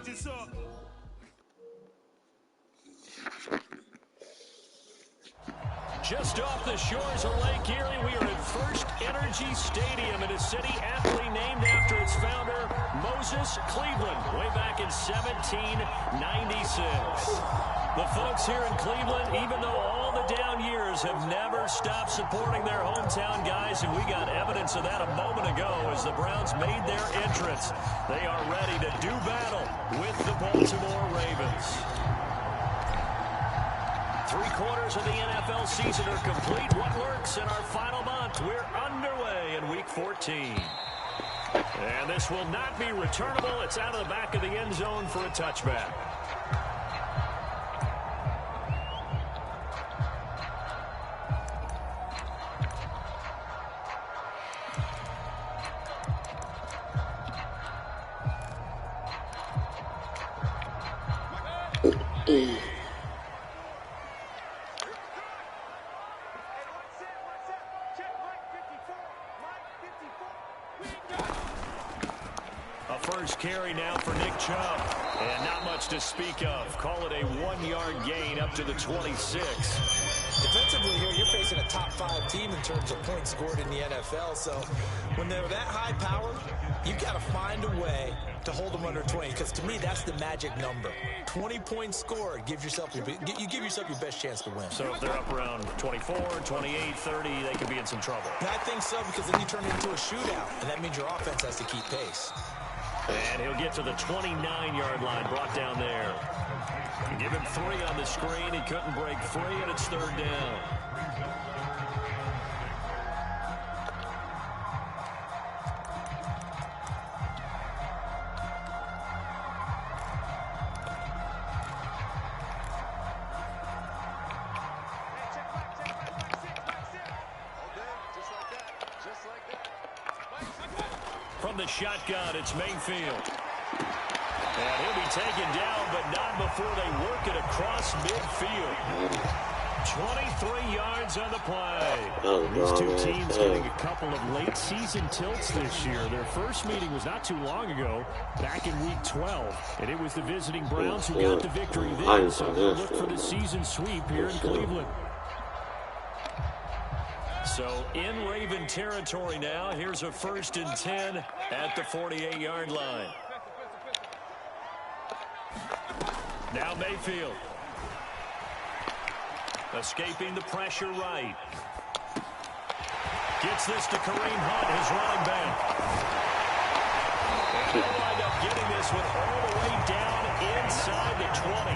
this up. Just off the shores of Lake Erie, we are at First Energy Stadium in a city aptly named after its founder, Moses Cleveland, way back in 1796. The folks here in Cleveland, even though all the down years, have never stopped supporting their hometown guys, and we got evidence of that a moment ago as the Browns made their entrance. They are ready to do battle with the Baltimore Ravens. 3/4 of the NFL season are complete. What works in our final month? We're underway in Week 14. And this will not be returnable. It's out of the back of the end zone for a touchback. First carry now for Nick Chubb. And not much to speak of. Call it a 1-yard gain up to the 26. Defensively here, you're facing a top-5 team in terms of points scored in the NFL. So when they're that high power, you've got to find a way to hold them under 20. Because to me, that's the magic number. 20 points scored gives yourself you give yourself your best chance to win. So if they're up around 24, 28, 30, they could be in some trouble. And I think so, because then you turn it into a shootout. And that means your offense has to keep pace. And he'll get to the 29-yard line, brought down there. Give him 3 on the screen. He couldn't break free, and it's 3rd down. From the shotgun, it's Mayfield. And he'll be taken down, but not before they work it across midfield. 23 yards on the play. These two teams getting a couple of late season tilts this year. Their first meeting was not too long ago, back in Week 12. And it was the visiting Browns who got the victory then. So they'll look for the season sweep here in Cleveland. So in Raven territory now. Here's a 1st and 10 at the 48-yard line. Now Mayfield. Escaping the pressure right. Gets this to Kareem Hunt, his running back. And they'll wind up getting this one all the way down inside the 20.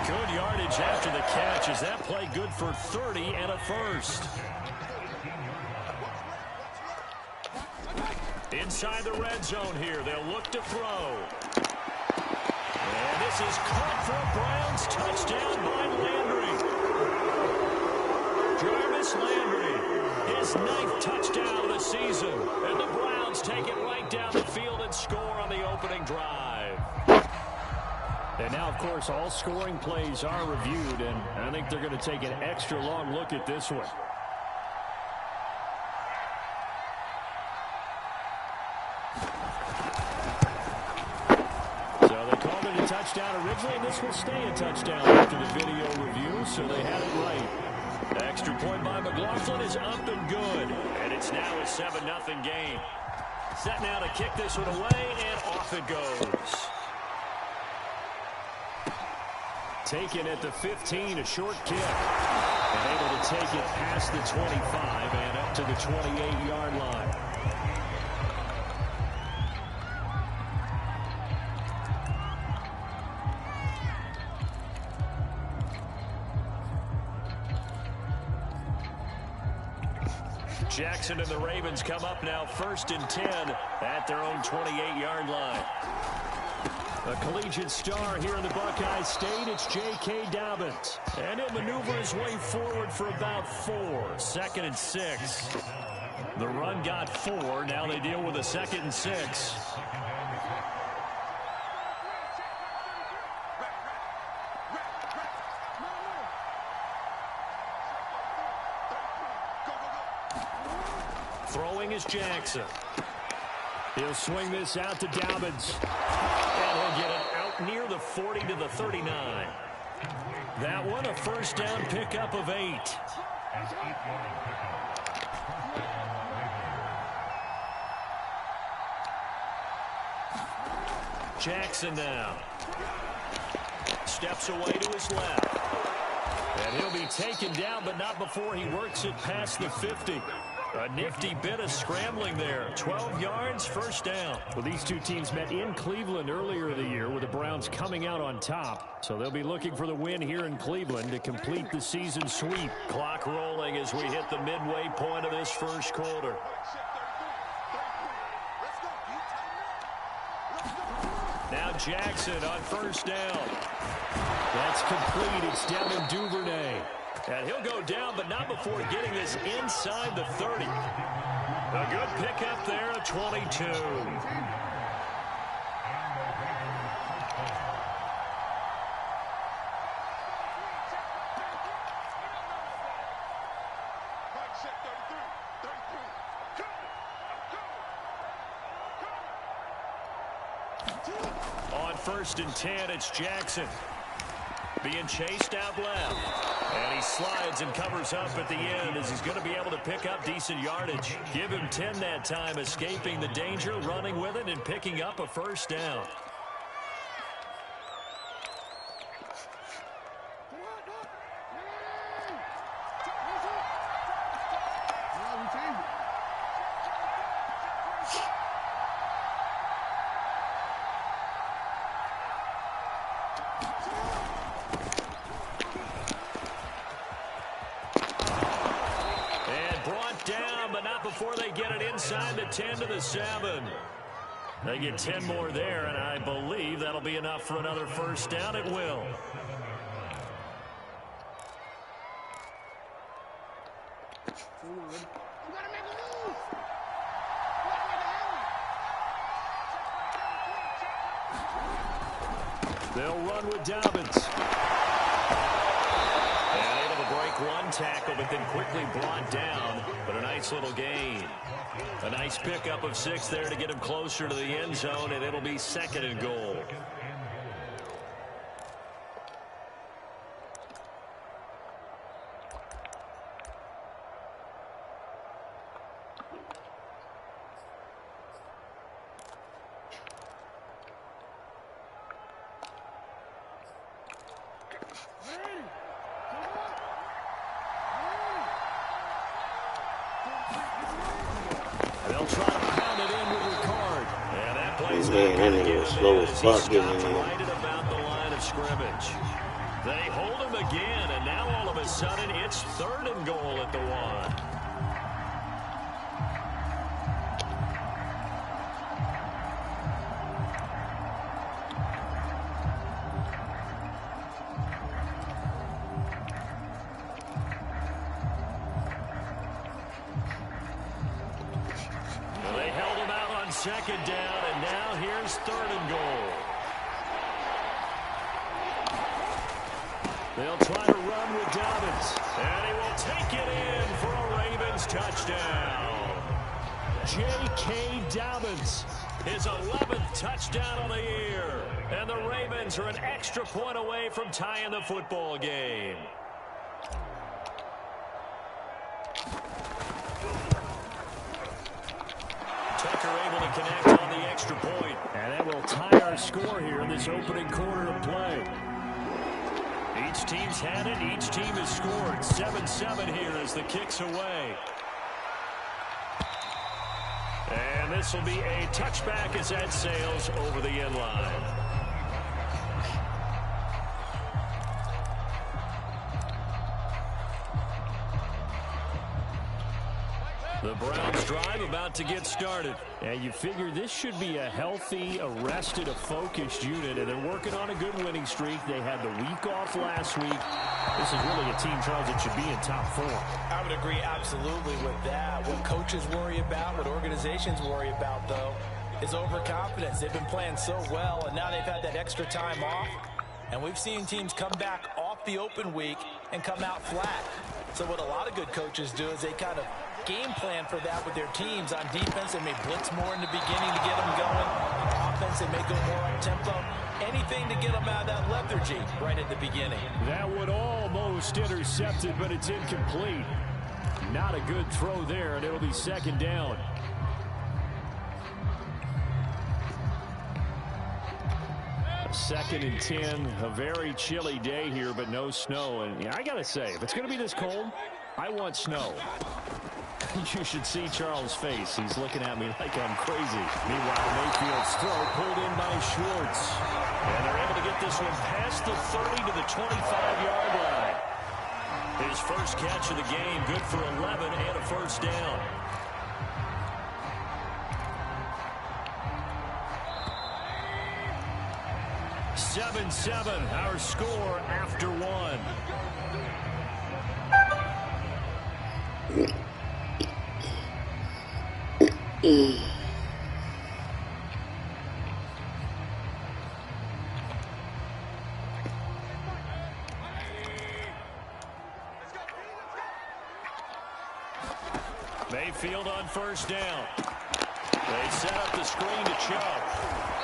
Good yardage after the catch. Is that play good for 30 and a first? Inside the red zone here. They'll look to throw. And this is caught for a Browns touchdown by Landry. Jarvis Landry, his 9th touchdown of the season. And the Browns take it right down the field and score on the opening drive. And now, of course, all scoring plays are reviewed, and I think they're going to take an extra long look at this one. Touchdown originally, and this will stay a touchdown after the video review, so they had it right. The extra point by McLaughlin is up and good, and it's now a 7-0 game. Set now to kick this one away, and off it goes. Taken at the 15, a short kick, and able to take it past the 25 and up to the 28-yard line. Jackson and the Ravens come up now 1st and 10 at their own 28-yard line. A collegiate star here in the Buckeye State, it's J.K. Dobbins. And he'll maneuver his way forward for about 4. 2nd and 6. The run got 4. Now they deal with a 2nd and 6. Throwing is Jackson. He'll swing this out to Dobbins. And he'll get an 40 to the 39. That one a first down pickup of 8. Jackson now. Steps away to his left. And he'll be taken down, but not before he works it past the 50. A nifty bit of scrambling there. 12 yards, first down. Well, these two teams met in Cleveland earlier in the year with the Browns coming out on top. So they'll be looking for the win here in Cleveland to complete the season sweep. Clock rolling as we hit the midway point of this first quarter. Now Jackson on first down. That's complete. It's down in Duvernay. And he'll go down, but not before getting this inside the 30. A good pickup there at 22. On 1st and 10, it's Jackson. Being chased out left. And he slides and covers up at the end as he's going to be able to pick up decent yardage. Give him 10 that time, escaping the danger, running with it, and picking up a first down. Before they get it inside the 10 to the 7. They get 10 more there, and I believe that'll be enough for another first down. It will. They'll run with Dobbins. One tackle, but then quickly brought down, but a nice little gain. A nice pickup of 6 there to get him closer to the end zone, and it'll be 2nd and goal. Slow as fuck getting in there. Right about the line of scrimmage. They hold him again, and now all of a sudden it's 3rd and goal at the 1. They held him out on 2nd down, and now here's 3rd and goal. They'll try to run with Dobbins. And he will take it in for a Ravens touchdown. J.K. Dobbins. His 11th touchdown of the year. And the Ravens are an extra point away from tying the football game. Tucker able to connect on the extra point. And that will tie our score here in this opening quarter of play. Each team's had it. Each team has scored. 7-7 here as the kick's away. And this will be a touchback as that sails over the end line. The Browns drive about to get started. And you figure this should be a healthy, arrested, a focused unit, and they're working on a good winning streak. They had the week off last week. This is really a team, Charles, that should be in top 4. I would agree absolutely with that. What coaches worry about, what organizations worry about, though, is overconfidence. They've been playing so well, and now they've had that extra time off. And we've seen teams come back off the open week and come out flat. So what a lot of good coaches do is they kind of game plan for that with their teams. On defense, they may blitz more in the beginning to get them going. Offense, they may go more up tempo. anything to get them out of that lethargy right at the beginning. That would almost intercept it, but it's incomplete. Not a good throw there, and it'll be second down. Second and 10, a very chilly day here, but no snow. And yeah, I got to say, if it's going to be this cold, I want snow. You should see Charles' face. He's looking at me like I'm crazy. Meanwhile, Mayfield's throw pulled in by Schwartz. And they're able to get this one past the 30 to the 25-yard line. His first catch of the game, good for 11 and a first down. Seven, our score after one. Mayfield on first down. They set up the screen to Chubb.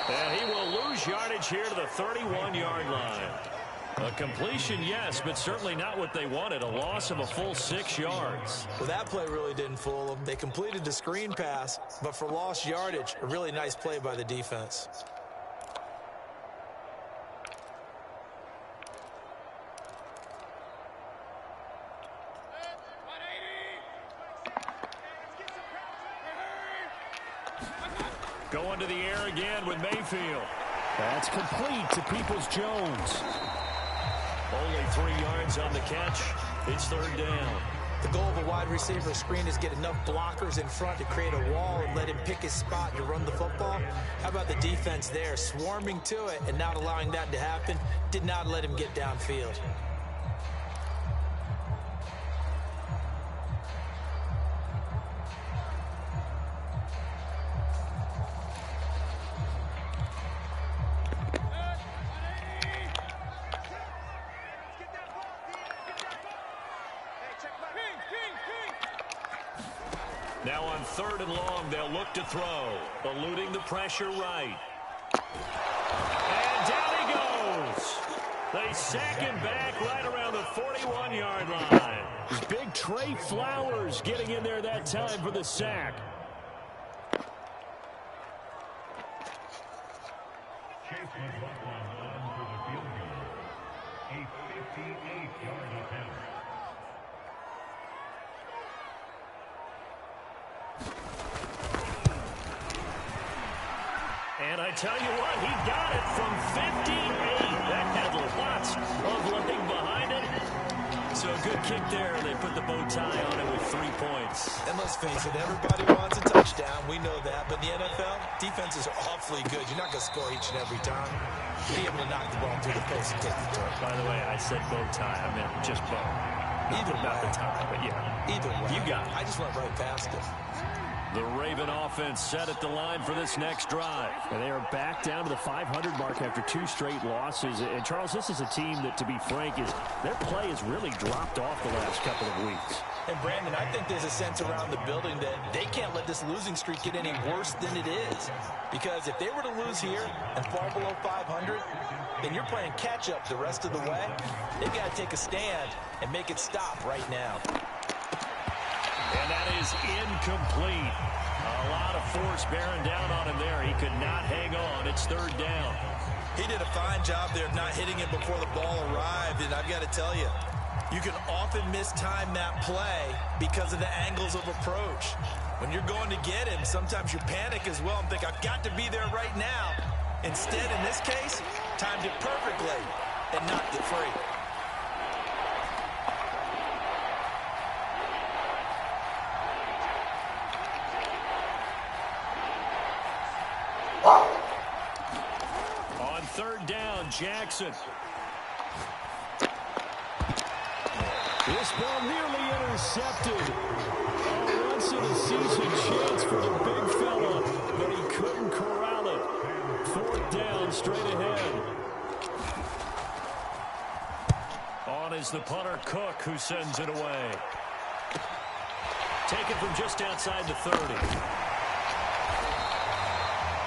And he will lose yardage here to the 31-yard line. A completion, yes, but certainly not what they wanted. A loss of a full 6 yards. Well, that play really didn't fool them. They completed the screen pass, but for lost yardage, a really nice play by the defense. Going to the air again with Mayfield. That's complete to Peoples-Jones. Only 3 yards on the catch. It's third down. The goal of a wide receiver screen is get enough blockers in front to create a wall and let him pick his spot to run the football. How about the defense there, swarming to it and not allowing that to happen? Did not let him get downfield. Now on third and long, they'll look to throw. Eluding the pressure right. And down he goes. They sack him back right around the 41-yard line. Big Trey Flowers getting in there that time for the sack. And I tell you what, he got it from 58. That had lots of leg behind it. So a good kick there. They put the bow tie on it with 3 points. And let's face it, everybody wants a touchdown. We know that. But in the NFL, defenses are awfully good. You're not going to score each and every time. Be able to knock the ball through the post and take the turn. By the way, I said bow tie. I meant just bow. Either about way. the tie, but yeah. Either way. You got it. I just went right past it. The Raven offense set at the line for this next drive. And they are back down to the 500 mark after 2 straight losses. And, Charles, this is a team that, to be frank, their play has really dropped off the last couple of weeks. And, Brandon, I think there's a sense around the building that they can't let this losing streak get any worse than it is. Because if they were to lose here and fall below 500, then you're playing catch-up the rest of the way. They've got to take a stand and make it stop right now. And that is incomplete. A lot of force bearing down on him there. He could not hang on. It's third down. He did a fine job there of not hitting it before the ball arrived. And I've got to tell you, you can often mistime that play because of the angles of approach. When you're going to get him, sometimes you panic as well and think, I've got to be there right now. Instead, in this case, timed it perfectly and knocked it free. On third down, Jackson. This ball nearly intercepted. A once-in-a-season chance for the big fella, but he couldn't corral it. Fourth down, straight ahead. On is the punter, Cook, who sends it away. Taken from just outside the 30.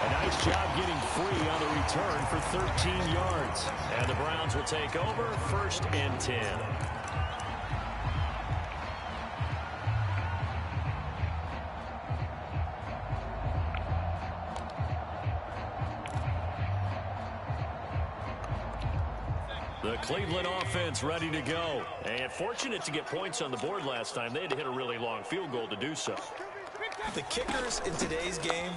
A nice job getting free on the return for 13 yards. And the Browns will take over 1st and 10. The Cleveland offense ready to go. And fortunate to get points on the board last time. They had to hit a really long field goal to do so. The kickers in today's game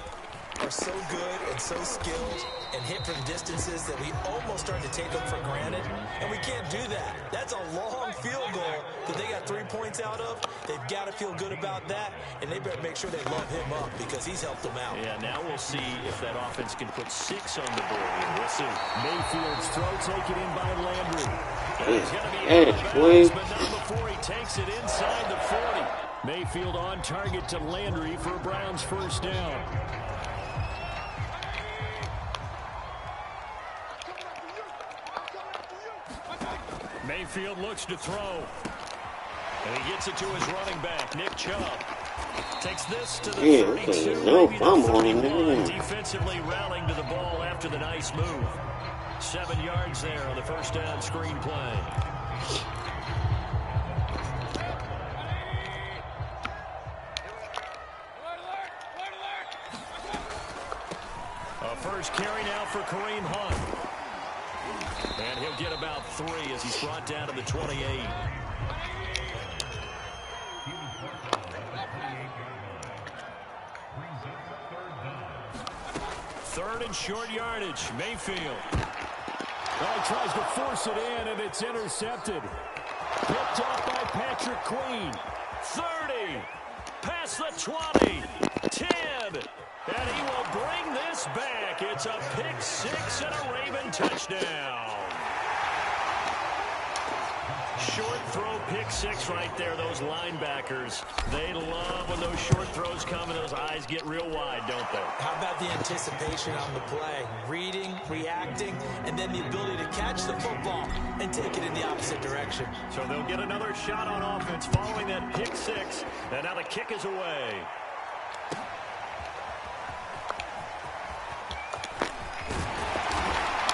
are so good and so skilled and hit from distances that we almost start to take them for granted. And we can't do that. That's a long field goal that they got 3 points out of. They've got to feel good about that, and they better make sure they love him up because he's helped them out. Yeah, now we'll see if that offense can put 6 on the board. We'll see. Mayfield's throw taken in by Landry. He's going to be out of bounds, but not before he takes it inside the 40. Mayfield on target to Landry for a Browns 1st down. Mayfield looks to throw. And he gets it to his running back, Nick Chubb. Takes this to the 32, maybe the 31. Defensively rallying to the ball after the nice move. 7 yards there on the 1st down screen play. A first carry now for Kareem Hunt. And he'll get about 3 as he's brought down to the 28. 3rd and short yardage. Mayfield. Well, he tries to force it in, and it's intercepted. Picked up by Patrick Queen. 30. Past the 20. 10. And he will bring this back. It's a pick 6 and a Raven touchdown. Short throw pick 6 right there. Those linebackers, they love when those short throws come and those eyes get real wide, don't they? How about the anticipation on the play? Reading, reacting, and then the ability to catch the football and take it in the opposite direction. So they'll get another shot on offense following that pick 6. And now the kick is away.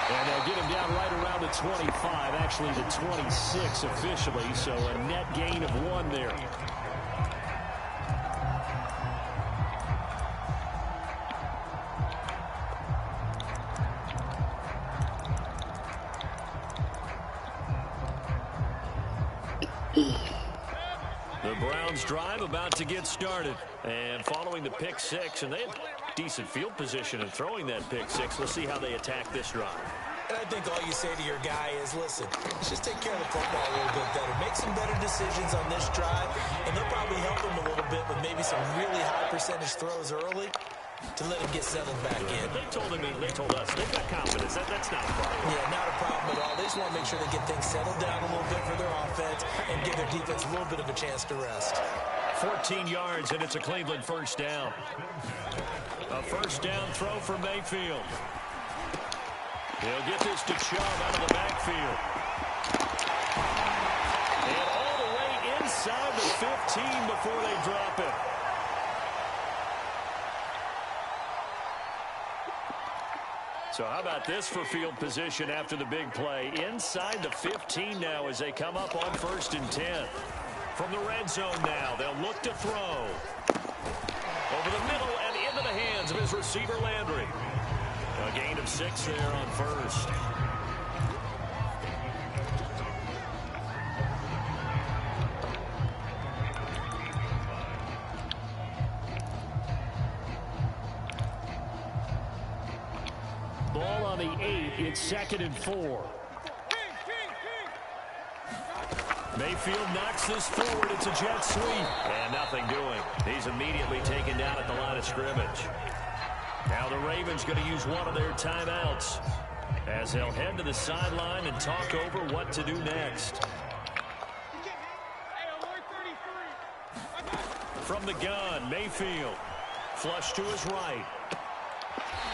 And they'll get him down right around the 25, actually the 26 officially, so a net gain of 1 there. The Browns drive about to get started. And following the pick 6, and they had decent field position in throwing that pick 6. Let's see how they attack this drive. And I think all you say to your guy is, listen, let's just take care of the football a little bit better. Make some better decisions on this drive, and they'll probably help him a little bit with maybe some really high percentage throws early to let him get settled back in. But they told us, they've got confidence. That's not a problem. Yeah, not a problem at all. They just want to make sure they get things settled down a little bit for their offense and give their defense a little bit of a chance to rest. 14 yards, and it's a Cleveland 1st down. A 1st down throw for Mayfield. He'll get this to Chubb out of the backfield. And all the way inside the 15 before they drop it. So how about this for field position after the big play? Inside the 15 now as they come up on 1st and 10. From the red zone now, they'll look to throw. Over the middle and into the hands of his receiver, Landry. A gain of 6 there on 1st. Ball on the 8. It's 2nd and 4. Mayfield knocks this forward. It's a jet sweep. And nothing doing. He's immediately taken down at the line of scrimmage. Now the Ravens going to use one of their timeouts as they'll head to the sideline and talk over what to do next. From the gun, Mayfield. Flush to his right.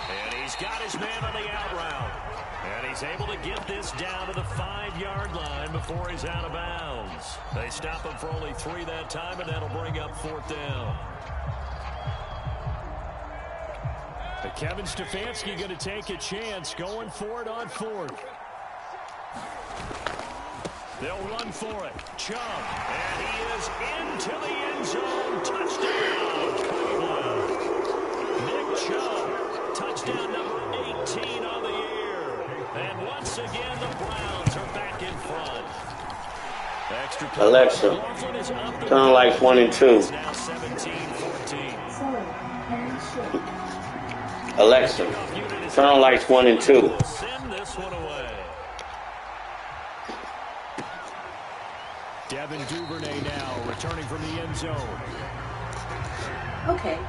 And he's got his man on the out route. And he's able to get this down to the 5-yard line before he's out of bounds. They stop him for only 3 that time, and that'll bring up 4th down. The Kevin Stefanski going to take a chance going for it on fourth. They'll run for it. Chubb. And he is into the end zone. Touchdown, Cleveland. Nick Chubb. Touchdown number 18 on the year. And once again, the Browns are back in front. Alexa, turn on lights 1 and 2. It's now 17-14. Alexa, turn on lights 1 and 2. Send this one away. Devin Duvernay now returning from the end zone. Okay.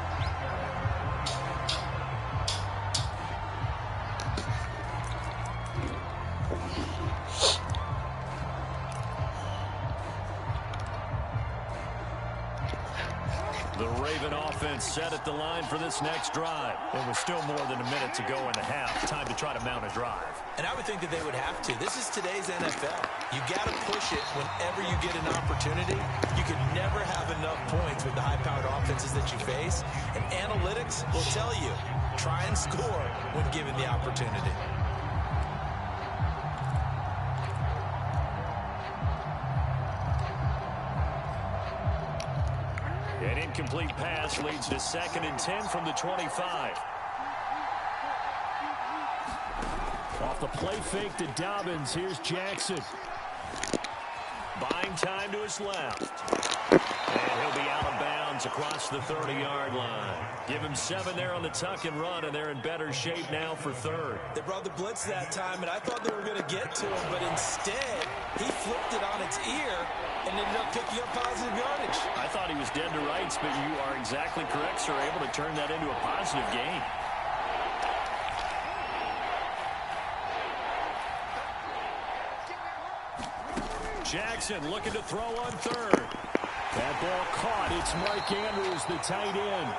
The Raven offense set at the line for this next drive. It was still more than a minute to go in the half. Time to try to mount a drive. And I would think that they would have to. This is today's NFL. You got to push it whenever you get an opportunity. You can never have enough points with the high-powered offenses that you face. And analytics will tell you, try and score when given the opportunity. An incomplete pass leads to 2nd and 10 from the 25. Off the play fake to Dobbins. Here's Jackson. Buying time to his left. And he'll be out of bounds across the 30-yard line. Give him 7 there on the tuck and run, and they're in better shape now for 3rd. They brought the blitz that time, and I thought they were going to get to him, but instead, he flipped it on its ear and ended up picking up positive yardage. I thought he was dead to rights, but you are exactly correct, sir. Able to turn that into a positive gain. Jackson looking to throw on 3rd. That ball caught. It's Mark Andrews, the tight end.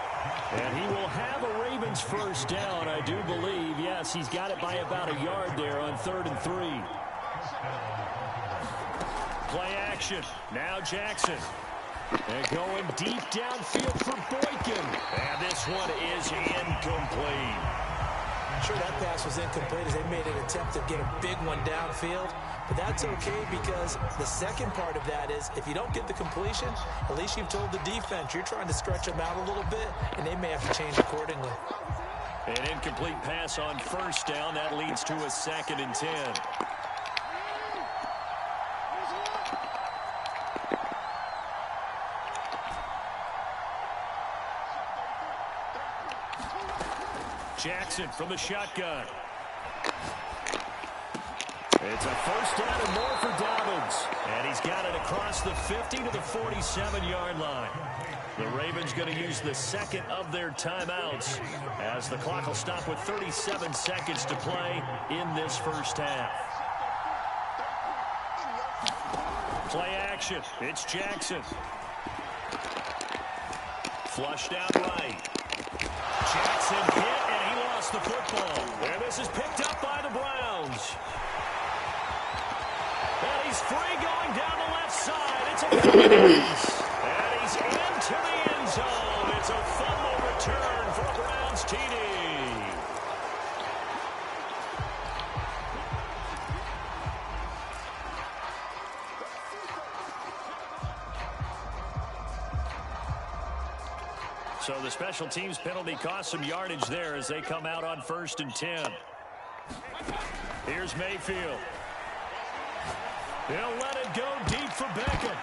And he will have a Ravens first down, I do believe. Yes, he's got it by about a yard there on 3rd and 3. Play action. Now Jackson. And going deep downfield for Boykin. And this one is incomplete. Sure, that pass was incomplete as they made an attempt to get a big one downfield. But that's okay because the second part of that is if you don't get the completion, at least you've told the defense you're trying to stretch them out a little bit, and they may have to change accordingly. An incomplete pass on 1st down. That leads to a 2nd and 10. Jackson from the shotgun. It's a first down and more for Dobbins. And he's got it across the 50 to the 47-yard line. The Ravens going to use the 2nd of their timeouts as the clock will stop with 37 seconds to play in this first half. Play action. It's Jackson. Flushed out right. Jackson hit, and he lost the football. And this is picked up by the Browns. And he's free going down the left side. It's a pass. And he's into the end zone. It's a fumble return for a Browns TD. So the special teams penalty cost some yardage there as they come out on 1st and 10. Here's Mayfield. They'll let it go deep for Beckham.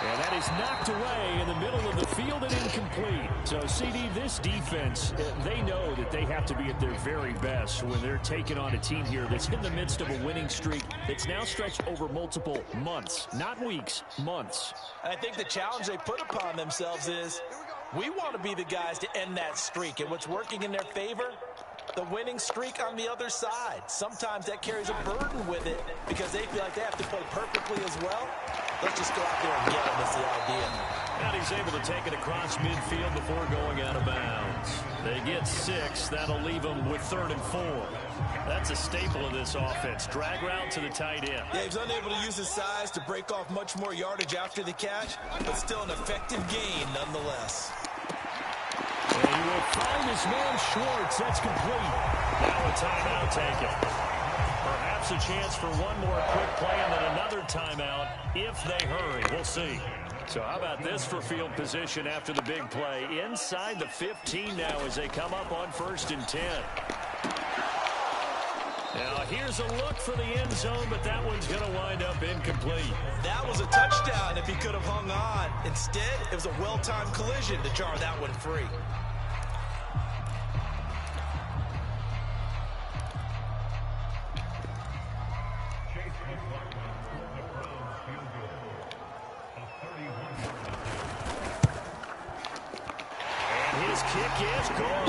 And that is knocked away in the middle of the field and incomplete. So, CD, this defense, they know that they have to be at their very best when they're taking on a team here that's in the midst of a winning streak that's now stretched over multiple months. Not weeks, months. I think the challenge they put upon themselves is we want to be the guys to end that streak. And what's working in their favor? The winning streak on the other side. Sometimes that carries a burden with it because they feel like they have to play perfectly as well. Let's just go out there and get them. That's the idea. And he's able to take it across midfield before going out of bounds. They get 6. That'll leave them with 3rd and 4. That's a staple of this offense. Drag route to the tight end. Yeah, he's unable to use his size to break off much more yardage after the catch, but still an effective gain nonetheless. And he will find his man Schwartz. That's complete. Now a timeout taken. Perhaps a chance for one more quick play and then another timeout if they hurry. We'll see. So how about this for field position after the big play? Inside the 15 now as they come up on 1st and 10. Now here's a look for the end zone, but that one's going to wind up incomplete. That was a touchdown if he could have hung on. Instead, it was a well-timed collision to jar that one free. Kick is gone.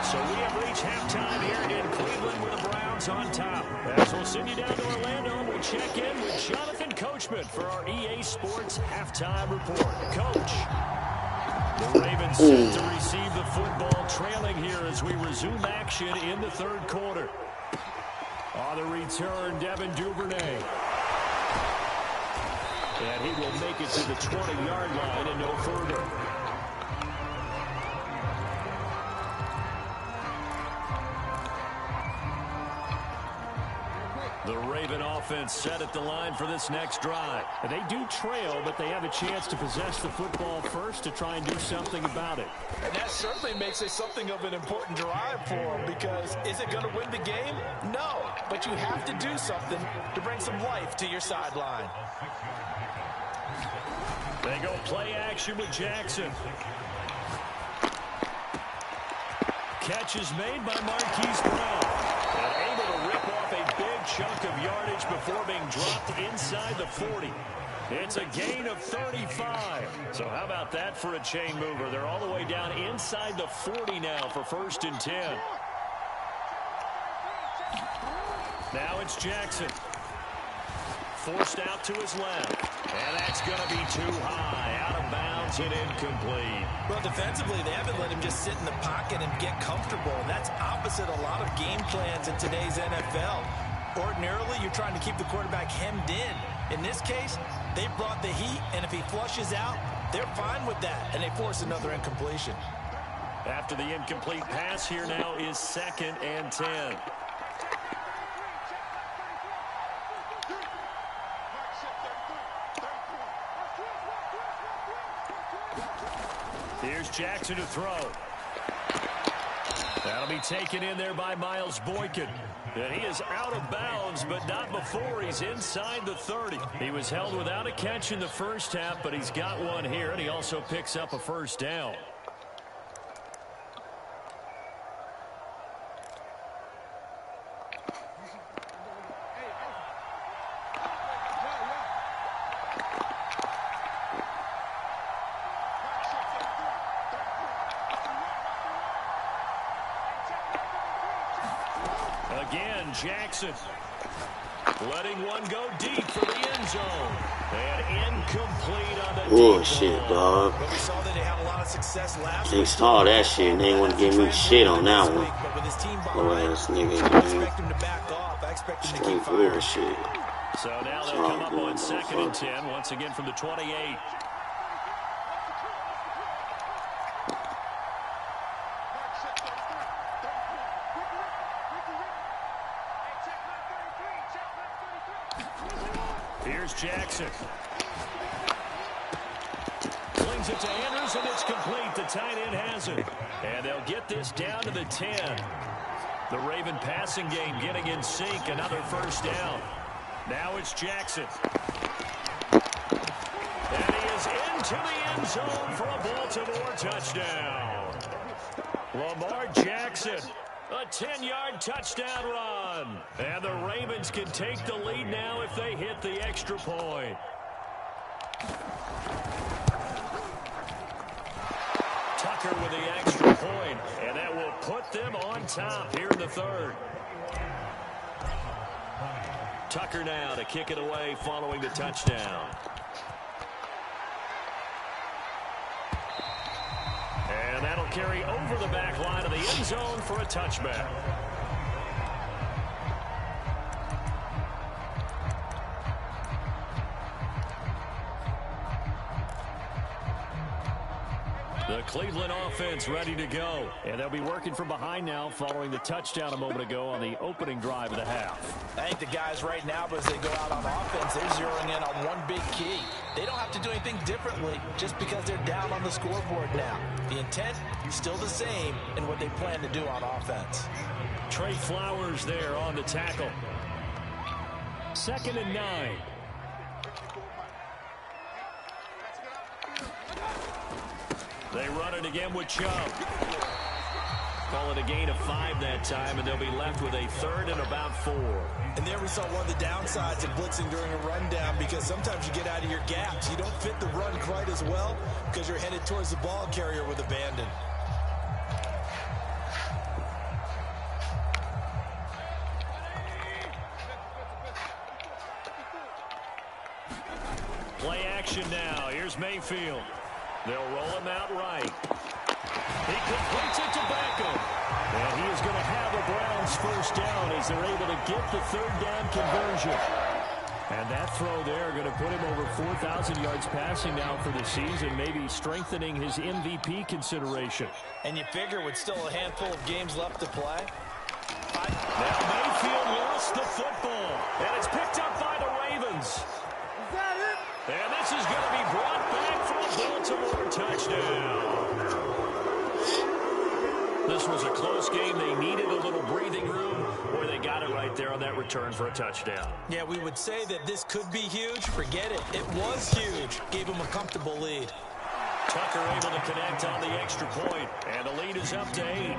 So we have reached halftime here in Cleveland with the Browns on top. As we'll send you down to Orlando, we'll check in with Jonathan Coachman for our EA Sports Halftime Report. Coach, the Ravens set to receive the football, trailing here as we resume action in the 3rd quarter. On the return, Devin Duvernay. And he will make it to the 20-yard line and no further. The Raven offense set at the line for this next drive. They do trail, but they have a chance to possess the football first to try and do something about it. And that certainly makes it something of an important drive for them, because is it going to win the game? No, but you have to do something to bring some life to your sideline. They go play action with Jackson. Catch is made by Marquise Brown. And able to rip off a big chunk of yardage before being dropped inside the 40. It's a gain of 35. So how about that for a chain mover? They're all the way down inside the 40 now for 1st and 10. Now it's Jackson. Forced out to his left. And that's going to be too high. Out of bounds and incomplete. Well, defensively, they haven't let him just sit in the pocket and get comfortable. That's opposite a lot of game plans in today's NFL. Ordinarily, you're trying to keep the quarterback hemmed in. In this case, they brought the heat, and if he flushes out, they're fine with that, and they force another incompletion. After the incomplete pass, here now is 2nd and 10. Here's Jackson to throw. That'll be taken in there by Miles Boykin. And he is out of bounds, but not before he's inside the 30. He was held without a catch in the 1st half, but he's got one here, and he also picks up a 1st down. Again, Jackson letting one go deep for the end zone. And incomplete on the bullshit, dog. But we saw that they had a lot of success last They week. saw that shit and they want to give me shit on that one. But with his team Oh, behind, ass nigga, I man. expect him to back off. I expect him to Straight keep firing. bullshit. So now they'll come up on 2nd and 10, once again from the 28. Here's Jackson. Flings it to Andrews, and it's complete. The tight end has it. And they'll get this down to the 10. The Raven passing game getting in sync. Another 1st down. Now it's Jackson. And he is into the end zone for a Baltimore touchdown. Lamar Jackson. A 10-yard touchdown run. And the Ravens can take the lead now if they hit the extra point. Tucker with the extra point, and that will put them on top here in the 3rd. Tucker now to kick it away following the touchdown. And that'll carry over the back line of the end zone for a touchback. The Cleveland offense ready to go. And they'll be working from behind now following the touchdown a moment ago on the opening drive of the half. I think the guys right now, as they go out on offense, they're zeroing in on one big key. They don't have to do anything differently just because they're down on the scoreboard now. The intent is still the same in what they plan to do on offense. Trey Flowers there on the tackle. 2nd and 9. They run it again with Chubb. Call it a gain of 5 that time, and they'll be left with a 3rd and about 4. And there we saw one of the downsides of blitzing during a rundown, because sometimes you get out of your gaps. You don't fit the run quite as well because you're headed towards the ball carrier with abandon. Play action now. Here's Mayfield. They'll roll him out right. He completes it to Beckham. And he is going to have a Browns first down as they're able to get the 3rd down conversion. And that throw there going to put him over 4,000 yards passing now for the season, maybe strengthening his MVP consideration. And you figure with still a handful of games left to play. Now Mayfield lost the football. And it's picked up by the Ravens. And this is going to be brought back for a Baltimore touchdown. This was a close game. They needed a little breathing room, or they got it right there on that return for a touchdown. Yeah, we would say that this could be huge. Forget it. It was huge. Gave them a comfortable lead. Tucker able to connect on the extra point, and the lead is up to 8.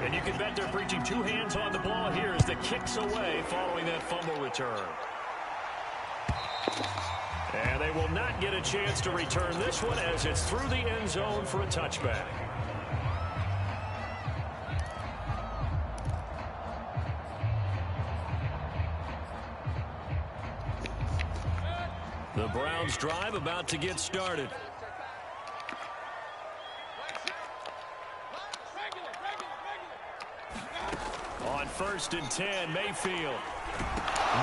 And you can bet they're preaching 2 hands on the ball here as the kick's away following that fumble return. And they will not get a chance to return this one as it's through the end zone for a touchback. The Browns drive about to get started. On 1st and 10, Mayfield.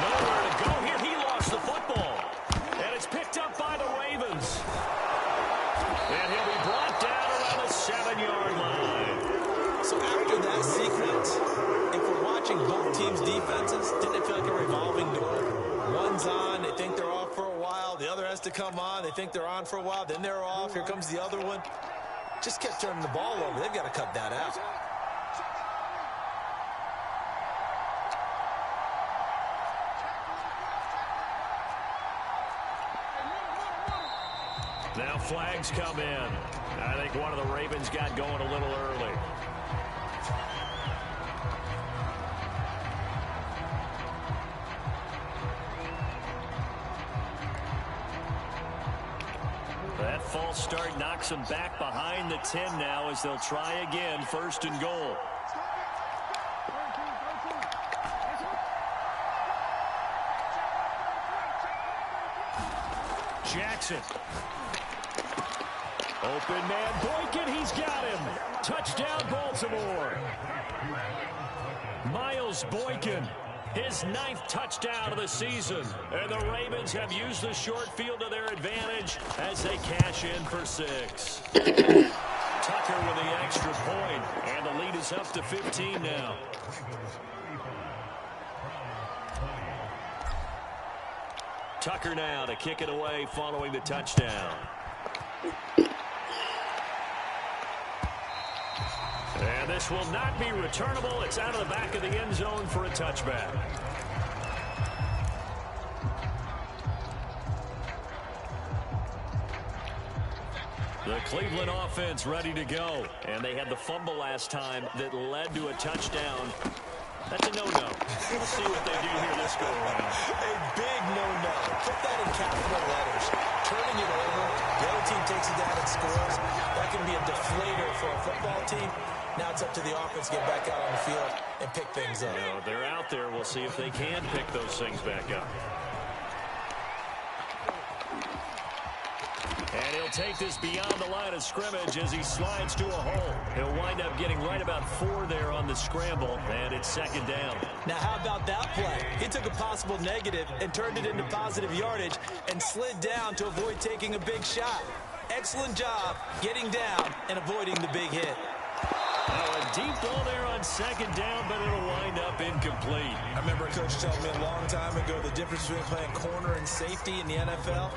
Nowhere to go here. He lost the football. And it's picked up by the Ravens. And he'll be brought down around the 7-yard line. So after that sequence, if we're watching both teams' defenses, didn't it feel like a revolving door? One's on, they think they're off for a while. The other has to come on. They think they're on for a while. Then they're off. Here comes the other one. Just kept turning the ball over. They've got to cut that out. Now flags come in. I think one of the Ravens got going a little early. That false start knocks them back behind the 10 now as they'll try again, 1st and goal. Jackson. Open man, Boykin, he's got him. Touchdown, Baltimore. Miles Boykin, his 9th touchdown of the season. And the Ravens have used the short field to their advantage as they cash in for 6. Tucker with the extra point, and the lead is up to 15 now. Tucker now to kick it away following the touchdown. And this will not be returnable. It's out of the back of the end zone for a touchback. The Cleveland offense ready to go. And they had the fumble last time that led to a touchdown. That's a no-no. We'll see what they do here this go around. A big no-no. Put that in capital letters. Turning it over, the other team takes it down and scores. That can be a deflator for a football team. Now it's up to the offense to get back out on the field and pick things up. You know, they're out there. We'll see if they can pick those things back up. And he'll take this beyond the line of scrimmage as he slides to a hole. He'll wind up getting right about 4 there on the scramble, and it's 2nd down. Now, how about that play? He took took a possible negative and turned it into positive yardage and slid down to avoid taking a big shot. Excellent job getting down and avoiding the big hit. A deep ball there on second down, but it'll wind up incomplete. I remember a coach telling me a long time ago the difference between playing corner and safety in the NFL.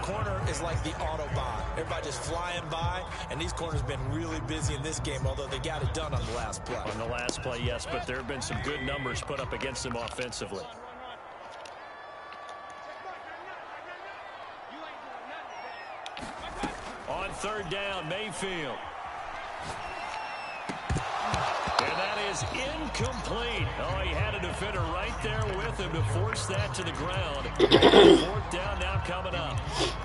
Corner is like the Autobahn. Everybody just flying by, and these corners have been really busy in this game, although they got it done on the last play. On the last play, yes, but there have been some good numbers put up against them offensively. On third down, Mayfield. And that is incomplete. Oh, he had a defender right there with him to force that to the ground. Fourth down now coming up.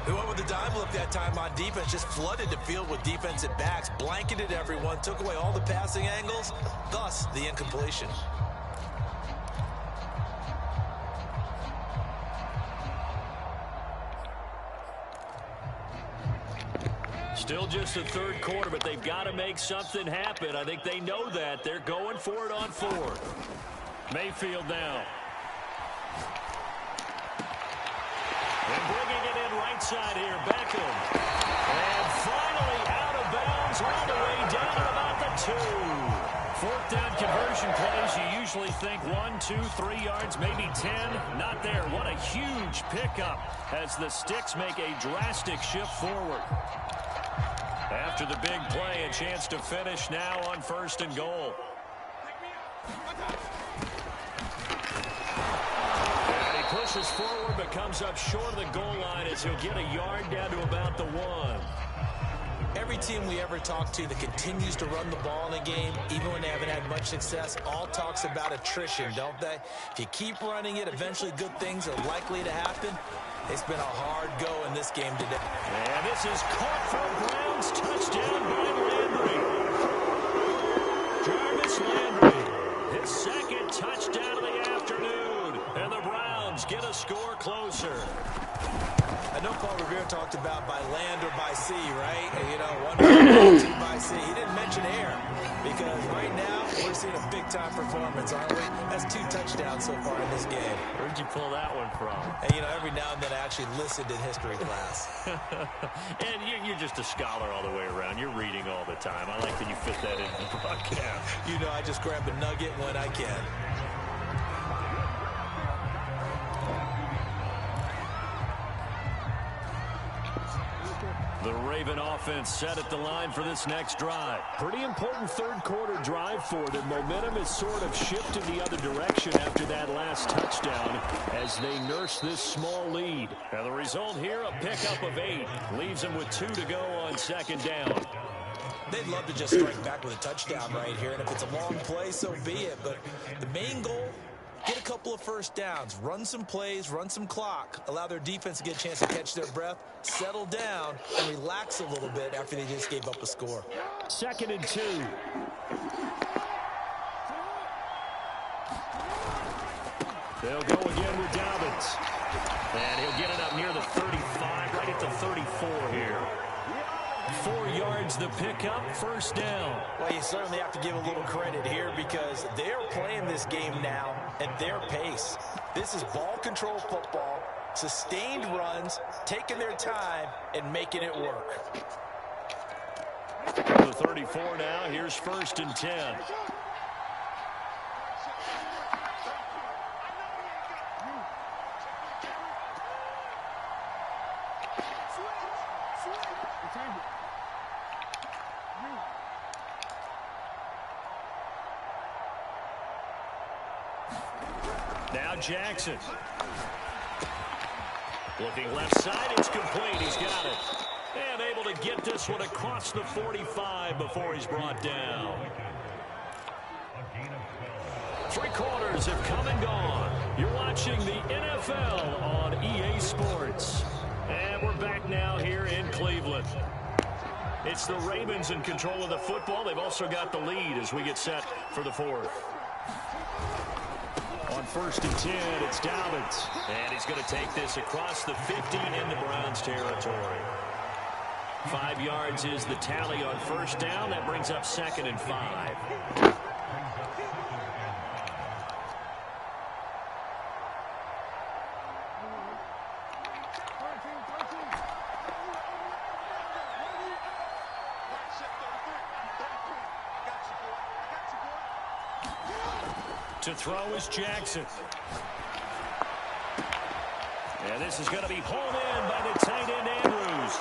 Who went with the dime look that time on defense, just flooded the field with defensive backs, blanketed everyone, took away all the passing angles, thus the incompletion. Still just the third quarter, but they've got to make something happen. I think they know that. They're going for it on fourth. Mayfield now. And bringing it in right side here, Beckham. And finally out of bounds all the way down to about the 2. Fourth down conversion plays, you usually think 1, 2, 3 yards, maybe 10. Not there. What a huge pickup as the Sticks make a drastic shift forward. After the big play, a chance to finish now on 1st and goal. And he pushes forward but comes up short of the goal line as he'll get a yard down to about the 1. Every team we ever talk to that continues to run the ball in a game, even when they haven't had much success, all talks about attrition, don't they? If you keep running it, eventually good things are likely to happen. It's been a hard go in this game today. And this is caught for Browns. Touchdown by Landry. Jarvis Landry, his second touchdown of the afternoon. And the Browns get a score closer. I know Paul Revere talked about by land or by sea, right? And, you know, 1 by land, 2 by sea. He didn't mention air because right now we're seeing a big-time performance, aren't we? That's 2 touchdowns so far in this game. Where'd you pull that one from? And, you know, every now and then I actually listened in history class. And you're just a scholar all the way around. You're reading all the time. I like that you fit that into the broadcast. You know, I just grab a nugget when I can. The Raven offense set at the line for this next drive. Pretty important third quarter drive for them. Momentum has sort of shifted the other direction after that last touchdown as they nurse this small lead. And the result here, a pickup of 8. Leaves them with 2 to go on second down. They'd love to just strike back with a touchdown right here. And if it's a long play, so be it. But the main goal, get a couple of first downs, run some plays, run some clock, allow their defense to get a chance to catch their breath, settle down, and relax a little bit after they just gave up a score. 2nd and 2. They'll go again with Dobbins. And he'll get it up near the 35, right at the 34 here. 4 yards the pickup, first down. Well, you certainly have to give a little credit here because they're playing this game now at their pace. This is ball control football, sustained runs, taking their time, and making it work. The 34 now, here's 1st and 10. Now Jackson. Looking left side, it's complete. He's got it. And able to get this one across the 45 before he's brought down. 3 quarters have come and gone. You're watching the NFL on EA Sports. And we're back now here in Cleveland. It's the Ravens in control of the football. They've also got the lead as we get set for the 4th. On 1st and 10, it's Dobbins. And he's going to take this across the 50 into Browns territory. 5 yards is the tally on 1st down. That brings up 2nd and 5. To throw is Jackson. And this is going to be hauled in by the tight end Andrews.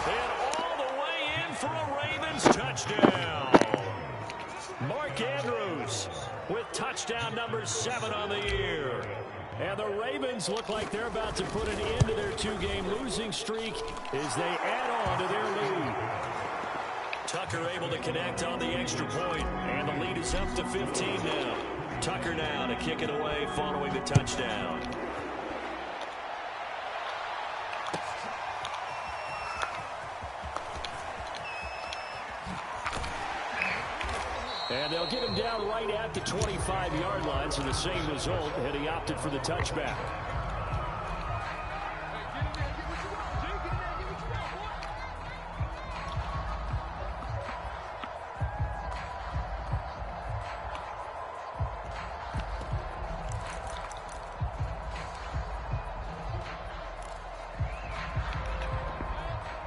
And all the way in for a Ravens touchdown. Mark Andrews with touchdown number 7 on the year. And the Ravens look like they're about to put an end to their 2-game losing streak as they add on to their lead. Tucker able to connect on the extra point, and the lead is up to 15 now. Tucker now to kick it away following the touchdown. And they'll get him down right at the 25-yard line, so the same result had he opted for the touchback.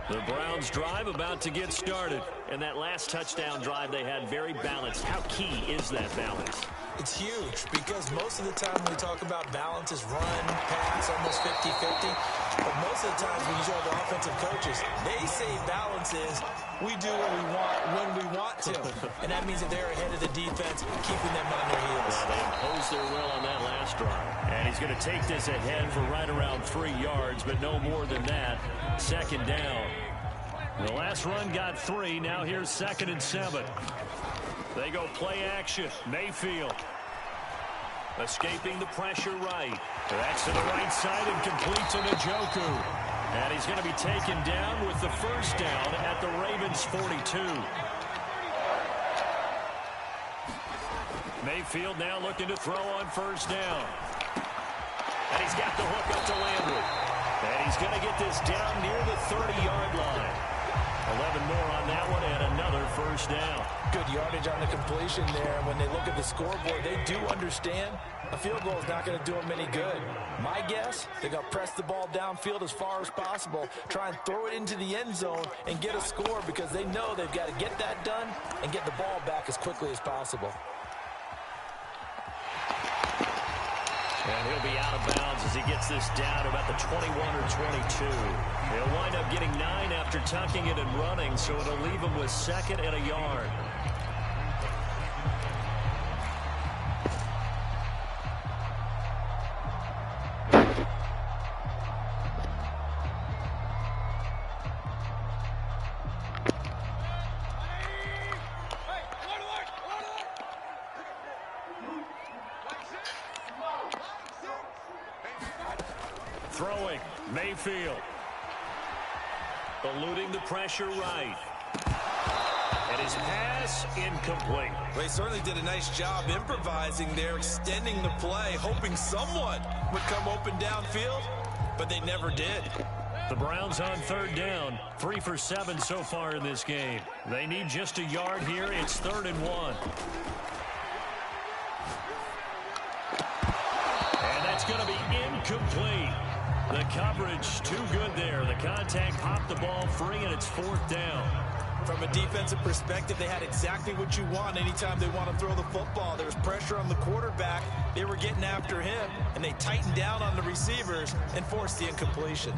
The Browns drive about to get started. And that last touchdown drive they had very balanced. How key is that balance? It's huge because most of the time when we talk about balance is run, pass, almost 50-50. But most of the times when you talk to offensive coaches, they say balance is we do what we want when we want to. And that means that they're ahead of the defense, keeping them on their heels. Well, they imposed their will on that last drive. And he's going to take this ahead for right around 3 yards, but no more than that. Second down. The last run got 3. Now here's 2nd and 7. They go play action. Mayfield escaping the pressure right. That's to the right side and complete to Njoku. And he's going to be taken down with the first down at the Ravens 42. Mayfield now looking to throw on first down. And he's got the hook up to Landry. And he's going to get this down near the 30-yard line. 11 more on that one and another first down. Good yardage on the completion there. When they look at the scoreboard, they do understand a field goal is not going to do them any good. My guess, they're going to press the ball downfield as far as possible, try and throw it into the end zone and get a score because they know they've got to get that done and get the ball back as quickly as possible. And he'll be out of bounds as he gets this down to about the 21 or 22. He'll wind up getting 9 after tucking it and running, so it'll leave him with 2nd and a yard. Throwing, Mayfield. Eluding the pressure right. And his pass incomplete. They certainly did a nice job improvising there, extending the play, hoping someone would come open downfield, but they never did. The Browns on 3rd down, 3 for 7 so far in this game. They need just a yard here. It's 3rd and 1. And that's going to be incomplete. The coverage too good there. The contact popped the ball free, and it's 4th down. From a defensive perspective, they had exactly what you want anytime they want to throw the football. There was pressure on the quarterback. They were getting after him, and they tightened down on the receivers and forced the incompletion.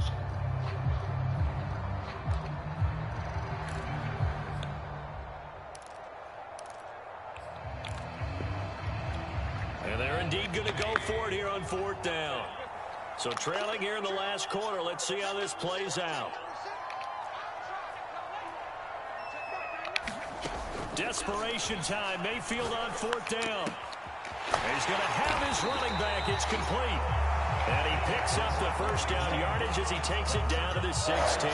And they're indeed going to go for it here on 4th down. So trailing here in the last quarter. Let's see how this plays out. Desperation time. Mayfield on 4th down. He's going to have his running back. It's complete. And he picks up the first down yardage as he takes it down to the 16.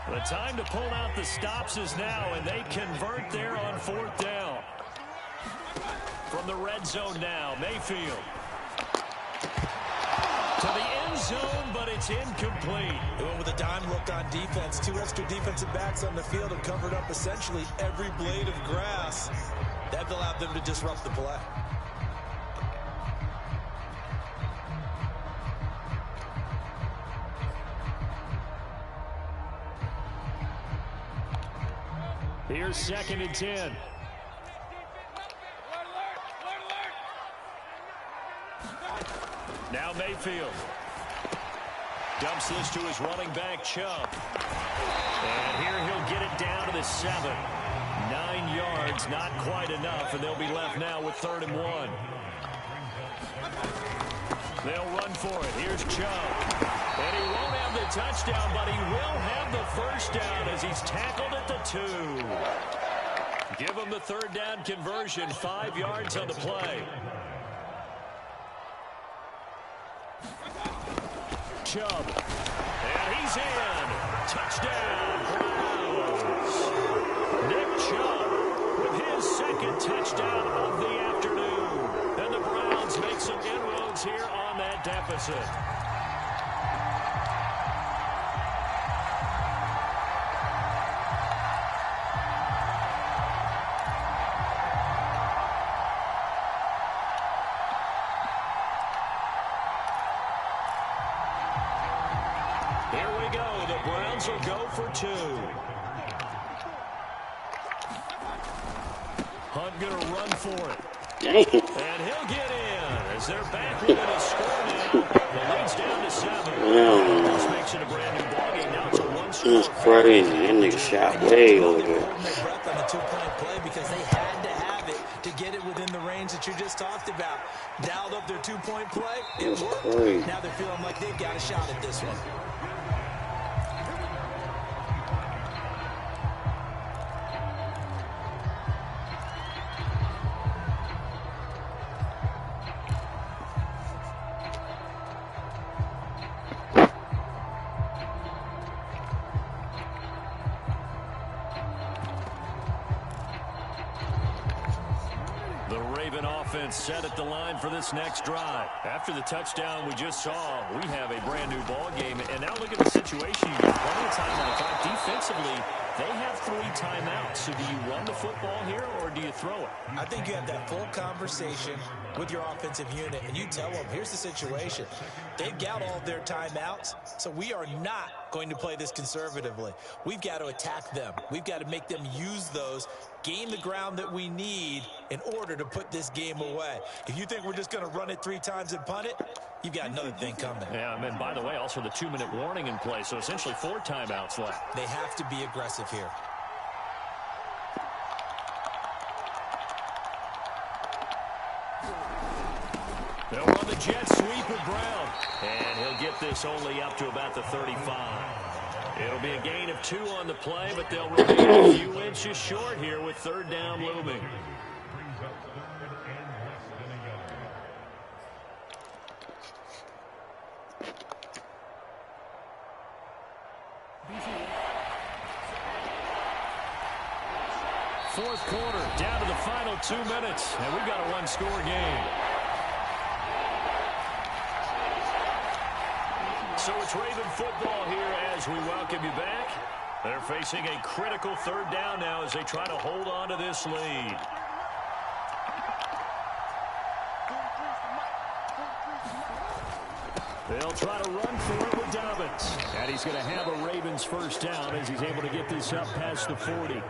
The time to pull out the stops is now, and they convert there on 4th down. From the red zone now, Mayfield. To the end zone, but it's incomplete. They went with a dime look on defense. 2 extra defensive backs on the field and covered up essentially every blade of grass. That allowed them to disrupt the play. Here's 2nd and 10. Now Mayfield. Dumps this to his running back, Chubb. And here he'll get it down to the 7. 9 yards, not quite enough, and they'll be left now with 3rd and 1. They'll run for it. Here's Chubb. And he won't have the touchdown, but he will have the first down as he's tackled at the 2. Give him the 3rd down conversion, 5 yards on the play. Chubb. And he's in. Touchdown, Browns. Nick Chubb with his 2nd touchdown of the afternoon. And the Browns make some inroads here on that deficit. Will go for 2. Hunt going to run for it. And he'll get in as they're back within a score now. The lead's down to 7. This makes it a brand new ballgame. Now it's a 1-score. That's crazy. That nigga shot way over there. Holding their breath on the 2-point play because they had to have it to get it within the range that you just talked about. Dialed up their 2-point play. It worked. Now they're feeling like they've got a shot at this one. Set at the line for this next drive. After the touchdown we just saw, we have a brand new ball game. And now look at the situation. You got plenty of time on the clock. Defensively, they have 3 timeouts. So do you run the football here or do you throw it? I think you have that full conversation with your offensive unit, and you tell them, here's the situation. They've got all their timeouts, so we are not going to play this conservatively. We've got to attack them. We've got to make them use those, gain the ground that we need in order to put this game away. If you think we're just going to run it 3 times and punt it, you've got another thing coming. Yeah, and by the way, also the 2-minute warning in play, so essentially 4 timeouts left. They have to be aggressive here. They'll run the jet sweep with Brown. And he'll get this only up to about the 35. It'll be a gain of 2 on the play, but they'll remain a few inches short here with 3rd down looming. Fourth quarter, down to the final 2 minutes, and we've got a 1-score game. So it's Raven football here as we welcome you back. They're facing a critical 3rd down now as they try to hold on to this lead. They'll try to run for it with Dobbins. And he's going to have a Ravens first down as he's able to get this up past the 40.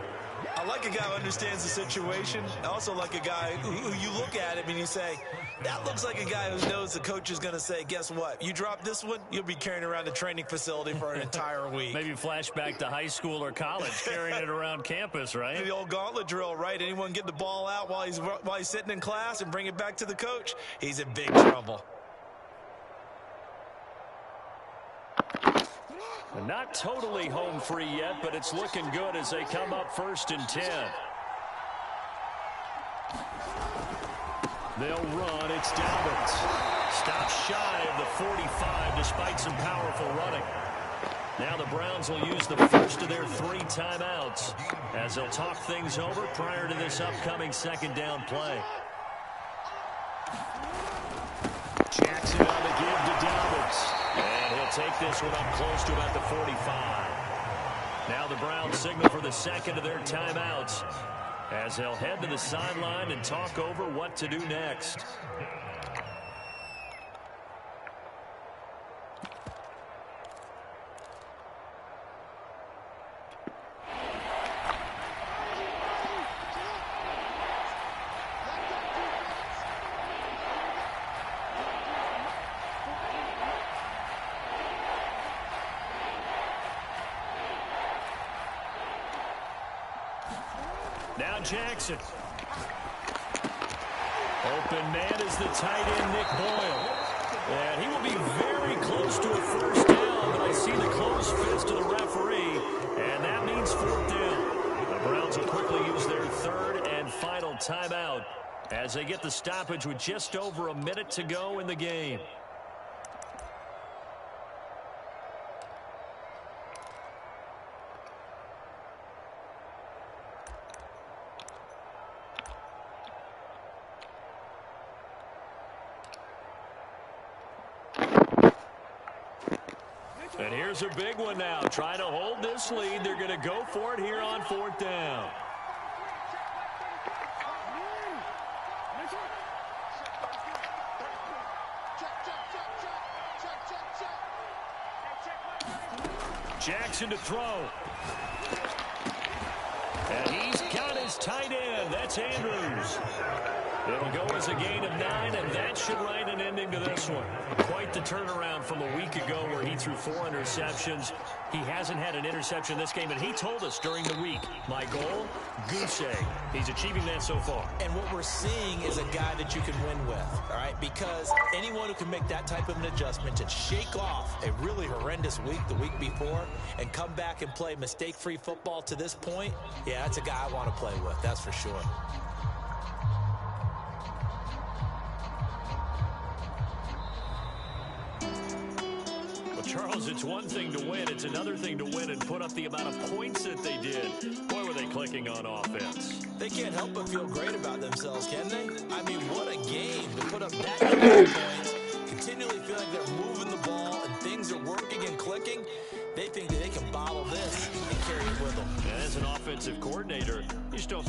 I like a guy who understands the situation. I also like a guy who you look at him and you say, that looks like a guy who knows the coach is going to say, guess what? You drop this one, you'll be carrying around the training facility for an entire week. Maybe flashback to high school or college, carrying it around campus, right? The old gauntlet drill, right? Anyone get the ball out while he's sitting in class and bring it back to the coach, he's in big trouble. Not totally home free yet, but it's looking good as they come up 1st and 10. They'll run. It's Dobbins. Stops shy of the 45 despite some powerful running. Now the Browns will use the first of their 3 timeouts as they'll talk things over prior to this upcoming 2nd down play. Jackson on the give to Dobbins. And he'll take this one up close to about the 45. Now the Browns signal for the 2nd of their timeouts as they'll head to the sideline and talk over what to do next. DeSean Jackson. Open man is the tight end, Nick Boyle. And he will be very close to a first down, but I see the closed fist of the referee, and that means 4th down. The Browns will quickly use their 3rd and final timeout as they get the stoppage with just over a minute to go in the game. And here's a big one now. Trying to hold this lead. They're going to go for it here on 4th down. Jackson to throw. And he's got his tight end. That's Andrews. It'll go as a gain of 9, and that should write an ending to this one. Quite the turnaround from a week ago where he threw 4 interceptions. He hasn't had an interception this game, and he told us during the week, my goal, goose egg. He's achieving that so far. And what we're seeing is a guy that you can win with, all right? Because anyone who can make that type of an adjustment and shake off a really horrendous week the week before and come back and play mistake-free football to this point, yeah, that's a guy I want to play with, that's for sure. Charles, it's one thing to win. It's another thing to win and put up the amount of points that they did. Boy, were they clicking on offense. They can't help but feel great about themselves, can they? I mean, what a game to put up that many points, continually feel like they're moving the ball and things are working and clicking. They think that they can bottle this and carry it with them. And as an offensive coordinator, you just don't think